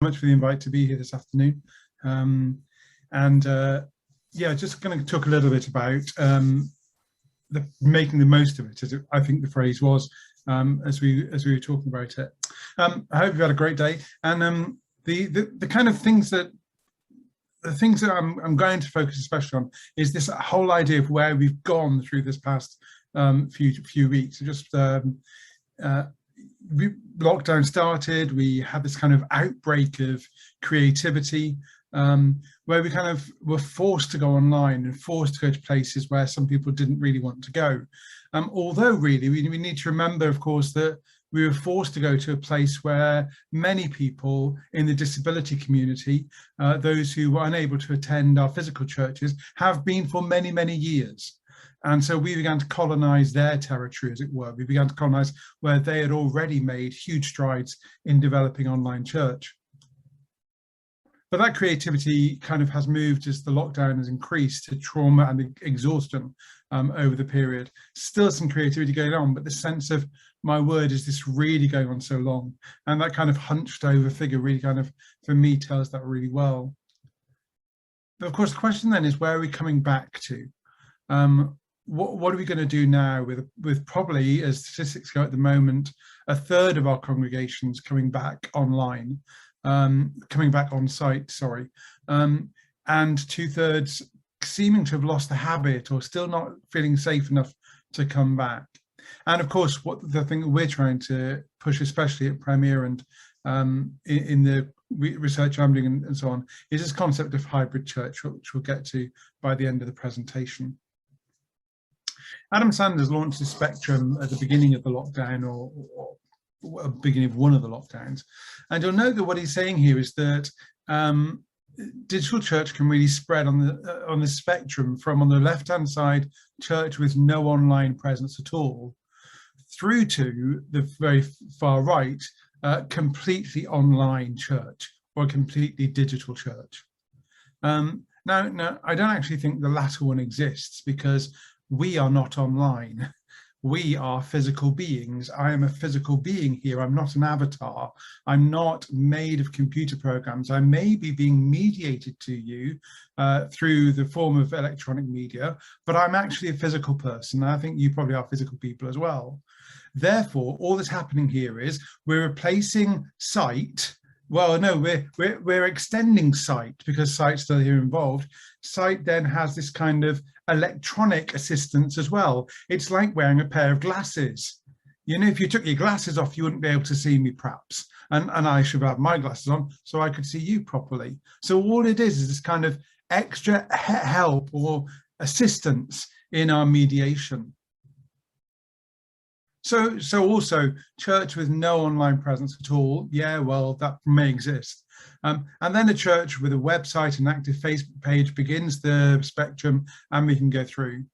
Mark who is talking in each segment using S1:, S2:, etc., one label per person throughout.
S1: much for the invite to be here this afternoon. Yeah, just going to talk a little bit about making the most of it, as I think the phrase was, as we were talking about it. I hope you've had a great day. And the kind of things that I'm going to focus especially on is this whole idea of where we've gone through this past few weeks. Just lockdown started, we had this kind of outbreak of creativity, where we kind of were forced to go online and forced to go to places where some people didn't really want to go. Although really we need to remember, of course, that we were forced to go to a place where many people in the disability community, those who were unable to attend our physical churches, have been for many, many years. And so we began to colonize their territory, as it were. We began to colonize where they had already made huge strides in developing online church. But that creativity kind of has moved as the lockdown has increased to trauma and exhaustion over the period. Still some creativity going on, but the sense of, my word, is this really going on so long? And that kind of hunched over figure really kind of, for me, tells that really well. But of course, the question then is, where are we coming back to? What are we going to do now with probably, as statistics go at the moment, a third of our congregations coming back online, coming back on site, sorry, and 2/3 seeming to have lost the habit or still not feeling safe enough to come back. And of course, what the thing that we're trying to push, especially at Premier and in the research I'm doing and so on, is this concept of hybrid church, which we'll get to by the end of the presentation. Adam Sanders launched the Spectrum at the beginning of the lockdown, or beginning of one of the lockdowns. And you'll note that what he's saying here is that digital church can really spread on the spectrum from, on the left-hand side, church with no online presence at all, through to the very far right, completely online church or completely digital church. Now, I don't actually think the latter one exists, because we are not online. We are physical beings. I am a physical being here. I'm not an avatar. I'm not made of computer programs. I may be being mediated to you through the form of electronic media, but I'm actually a physical person. I think you probably are physical people as well. Therefore, all that's happening here is we're replacing sight. Well, no, we're extending sight, because sight's still here involved. Sight then has this kind of electronic assistance as well. It's like wearing a pair of glasses. You know, if you took your glasses off, you wouldn't be able to see me, perhaps. And I should have my glasses on so I could see you properly. So all it is this kind of extra help or assistance in our mediation. So also church with no online presence at all. Yeah, well, that may exist. And then a church with a website and active Facebook page begins the spectrum, and we can go through.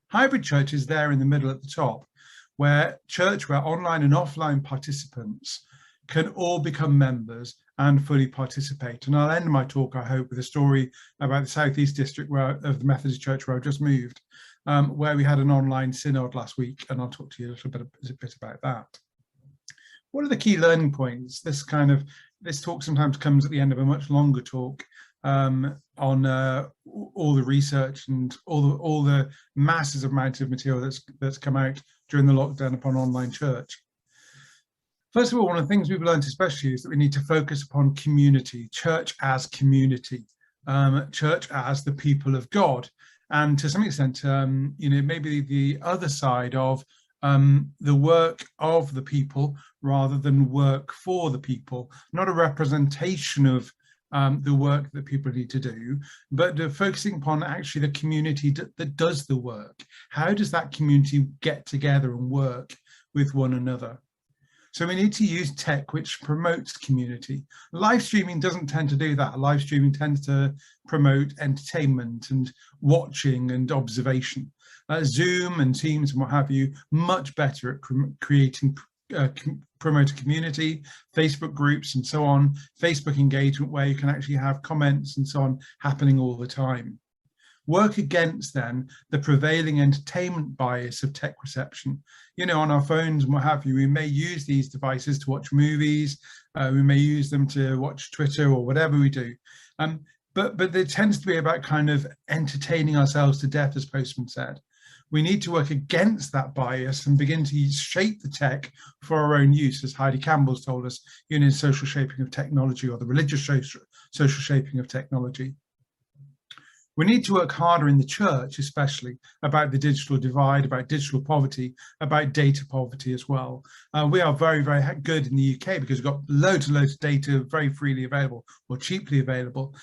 S1: Hybrid church is there in the middle at the top, where online and offline participants can all become members and fully participate. And I'll end my talk, I hope, with a story about the Southeast District of the Methodist Church where I've just moved, where we had an online synod last week, and I'll talk to you a little bit about that. What are the key learning points? This talk sometimes comes at the end of a much longer talk on all the research and all the massive amount of material that's come out during the lockdown upon online church. First of all, one of the things we've learned especially is that we need to focus upon community, church as community, church as the people of God. And to some extent, maybe the other side of the work of the people rather than work for the people, not a representation of the work that people need to do, but focusing upon actually the community that does the work. How does that community get together and work with one another? So we need to use tech which promotes community. Live streaming doesn't tend to do that. Live streaming tends to promote entertainment and watching and observation. Zoom and Teams and what have you, much better at creating, promote a community, Facebook groups and so on, Facebook engagement where you can actually have comments and so on happening all the time. work against then the prevailing entertainment bias of tech reception. You know, on our phones and what have you, we may use these devices to watch movies, we may use them to watch Twitter or whatever we do. But it tends to be about kind of entertaining ourselves to death, as Postman said. We need to work against that bias and begin to shape the tech for our own use, as Heidi Campbell's told us, you know, social shaping of technology, or the religious social shaping of technology. We need to work harder in the church, especially, about the digital divide, about digital poverty, about data poverty as well. We are very, very good in the UK because we've got loads and loads of data very freely available or cheaply available.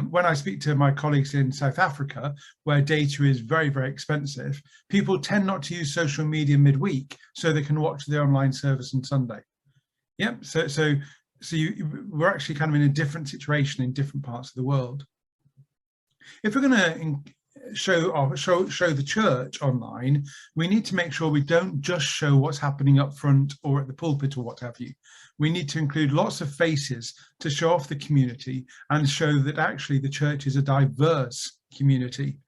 S1: When I speak to my colleagues in South Africa, where data is very, very expensive, people tend not to use social media midweek so they can watch the online service on Sunday. Yep, we're actually kind of in a different situation in different parts of the world. If we're going to show the church online, we need to make sure we don't just show what's happening up front or at the pulpit or what have you. We need to include lots of faces to show off the community and show that actually the church is a diverse community.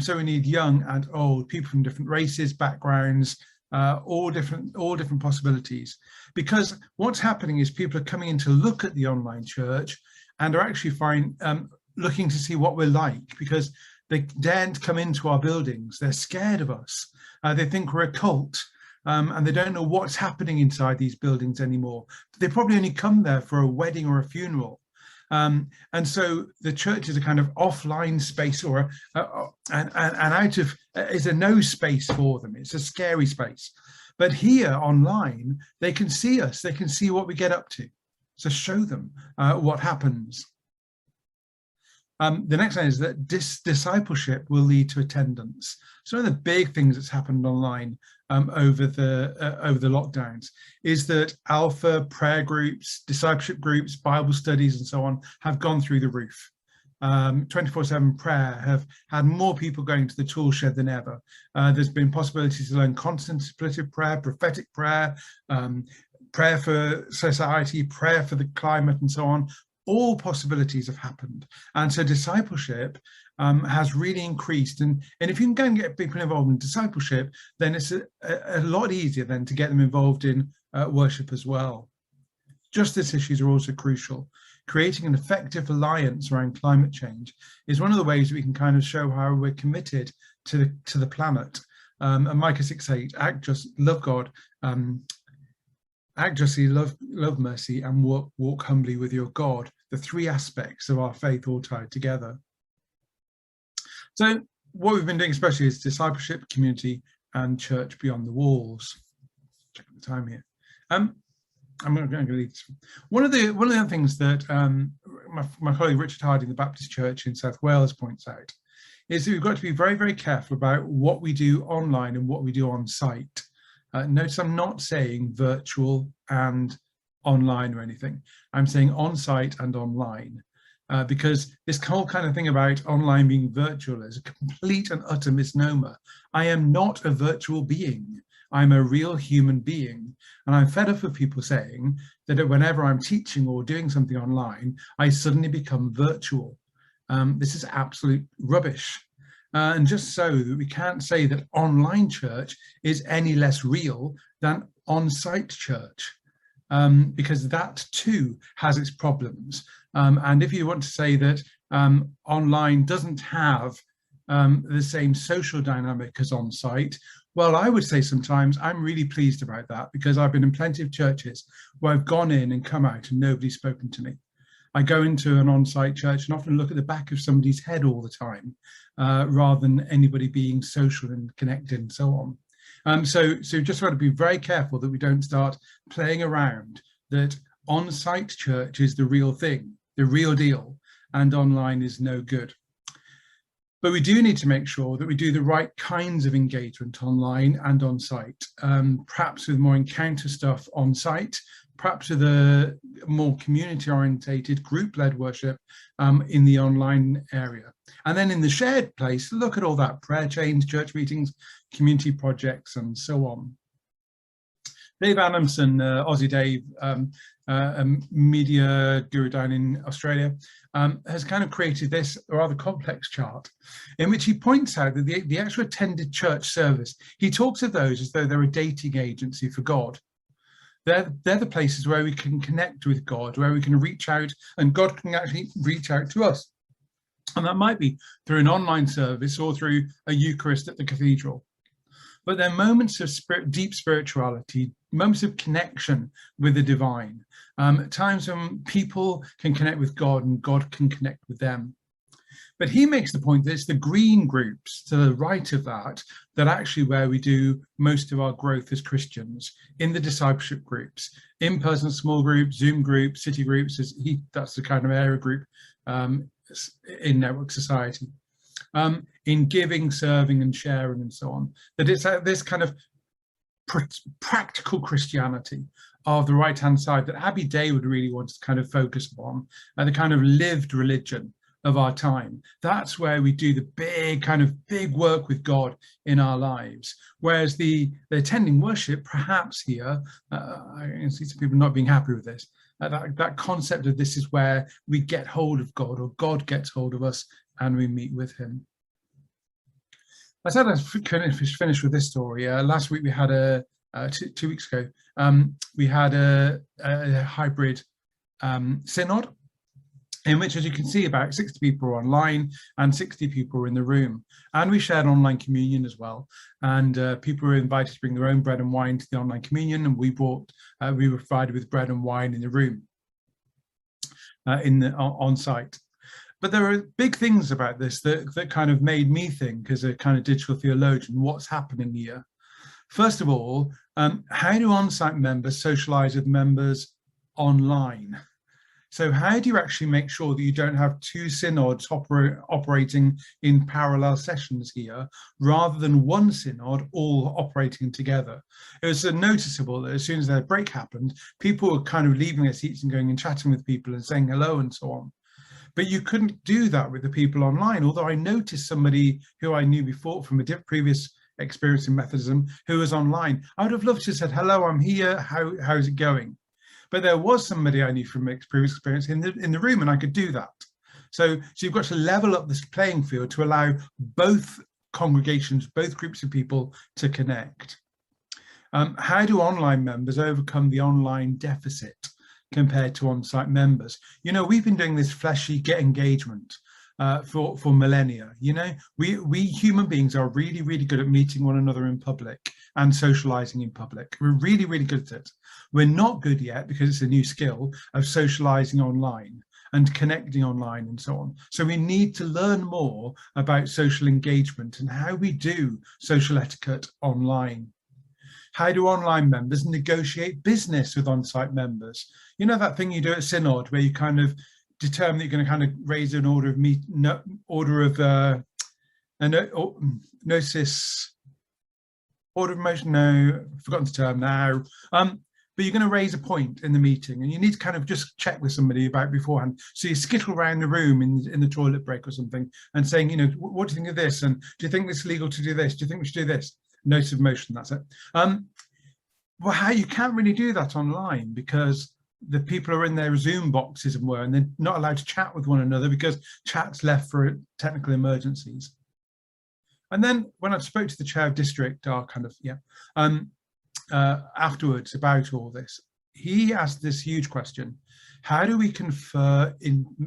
S1: So we need young and old, people from different races, backgrounds, all different possibilities. Because what's happening is people are coming in to look at the online church and are actually looking to see what we're like, because they daren't come into our buildings. They're scared of us. They think we're a cult, and they don't know what's happening inside these buildings anymore. They probably only come there for a wedding or a funeral. And so the church is a kind of offline space, or is a no space for them. It's a scary space. But here online, they can see us. They can see what we get up to. So show them what happens. The next one is that discipleship will lead to attendance. So one of the big things that's happened online over the lockdowns is that alpha, prayer groups, discipleship groups, Bible studies and so on have gone through the roof. 24/7 prayer have had more people going to the tool shed than ever. There's been possibilities to learn contemplative prayer, prophetic prayer, prayer for society, prayer for the climate and so on. All possibilities have happened. And so discipleship has really increased. And if you can go and get people involved in discipleship, then it's a lot easier then to get them involved in worship as well. Justice issues are also crucial. Creating an effective alliance around climate change is one of the ways we can kind of show how we're committed to the planet. And Micah 6:8, act just, love God, act justly, love mercy, and walk humbly with your God. The three aspects of our faith all tied together. So what we've been doing especially is discipleship, community, and church beyond the walls. Check the time here. I'm going to leave this. One of the other things that my colleague Richard Hardy in the Baptist Church in South Wales points out is that we've got to be very, very careful about what we do online and what we do on site. Notice I'm not saying virtual and online or anything. I'm saying on-site and online, because this whole kind of thing about online being virtual is a complete and utter misnomer. I am not a virtual being. I'm a real human being. And I'm fed up of people saying that whenever I'm teaching or doing something online, I suddenly become virtual. This is absolute rubbish. And just so that we can't say that online church is any less real than on-site church, because that too has its problems. And if you want to say that online doesn't have the same social dynamic as on-site, well, I would say sometimes I'm really pleased about that, because I've been in plenty of churches where I've gone in and come out and nobody's spoken to me. I go into an on-site church and often look at the back of somebody's head all the time, rather than anybody being social and connected and so on. So just want to be very careful that we don't start playing around, that on-site church is the real thing, the real deal, and online is no good. But we do need to make sure that we do the right kinds of engagement online and on site, perhaps with more encounter stuff on site, perhaps with a more community orientated group-led worship in the online area. And then in the shared place, look at all that prayer chains, church meetings, community projects, and so on. Dave Adamson, Aussie Dave, a media guru down in Australia, has kind of created this rather complex chart in which he points out that the actual attended church service, he talks of those as though they're a dating agency for God. They're the places where we can connect with God, where we can reach out, and God can actually reach out to us. And that might be through an online service or through a Eucharist at the cathedral. But they're moments of deep spirituality, moments of connection with the divine, times when people can connect with God and God can connect with them. But he makes the point that it's the green groups to the right of that actually where we do most of our growth as Christians, in the discipleship groups, in-person small groups, Zoom groups, city groups, that's the kind of area group in Network Society, in giving, serving and sharing and so on. That it's this kind of practical Christianity of the right-hand side that Abbey Day would really want to kind of focus on, the kind of lived religion of our time. That's where we do the big work with God in our lives. Whereas the attending worship, perhaps here, I can see some people not being happy with this, that concept of this is where we get hold of God, or God gets hold of us and we meet with him. I said I'd finish with this story. Last week we had 2 weeks ago, we had a hybrid synod, in which, as you can see, about 60 people were online and 60 people were in the room. And we shared online communion as well. And people were invited to bring their own bread and wine to the online communion, and we were provided with bread and wine in the room, on site. But there are big things about this that kind of made me think, as a kind of digital theologian, what's happening here. First of all, how do on-site members socialize with members online? So how do you actually make sure that you don't have two synods operating in parallel sessions here, rather than one synod all operating together? It was noticeable that as soon as their break happened, people were kind of leaving their seats and going and chatting with people and saying hello and so on. But you couldn't do that with the people online, although I noticed somebody who I knew before from a previous experience in Methodism who was online. I would have loved to have said, hello, I'm here, how's it going? But there was somebody I knew from previous experience in the room, and I could do that. So you've got to level up this playing field to allow both congregations, both groups of people to connect. How do online members overcome the online deficit compared to on-site members? You know, we've been doing this fleshy get engagement for millennia. You know, we human beings are really, really good at meeting one another in public and socializing in public. We're really, really good at it. We're not good yet, because it's a new skill, of socializing online and connecting online and so on. So we need to learn more about social engagement and how we do social etiquette online. How do online members negotiate business with on-site members? You know, that thing you do at Synod where you kind of determine that you're going to kind of raise an order of motion, no, I've forgotten the term now. But you're going to raise a point in the meeting, and you need to kind of just check with somebody about beforehand. So you skittle around the room in the toilet break or something and saying, you know, what do you think of this? And do you think it's legal to do this? Do you think we should do this? Notice of motion, that's it. Well, how you can't really do that online, because the people are in their Zoom boxes and they're not allowed to chat with one another because chat's left for technical emergencies. And then when I spoke to the chair of district, afterwards about all this, he asked this huge question: how do we confer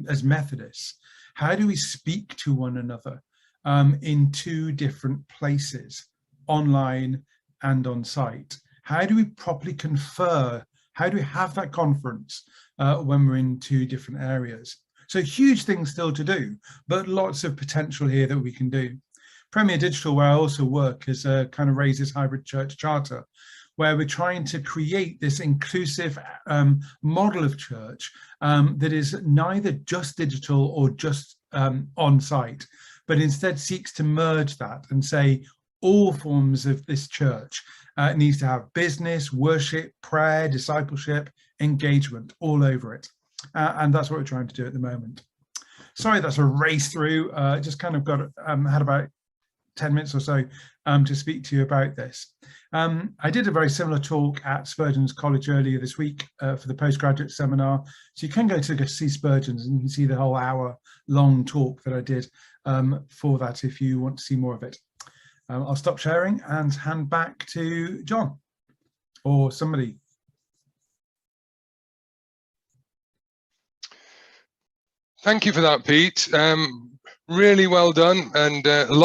S1: as Methodists? How do we speak to one another in two different places, online and on site? How do we properly confer? How do we have that conference when we're in two different areas? So huge things still to do, but lots of potential here that we can do. Premier Digital, where I also work, has kind of raised this hybrid church charter, where we're trying to create this inclusive model of church that is neither just digital or just on-site, but instead seeks to merge that and say all forms of this church needs to have business, worship, prayer, discipleship, engagement all over it. And that's what we're trying to do at the moment. Sorry, that's a race through. Just kind of had about 10 minutes or so to speak to you about this. I did a very similar talk at Spurgeon's College earlier this week for the postgraduate seminar. So you can go to see Spurgeon's and you can see the whole hour-long talk that I did for that if you want to see more of it. I'll stop sharing and hand back to John or somebody.
S2: Thank you for that, Pete. Really well done, and a lot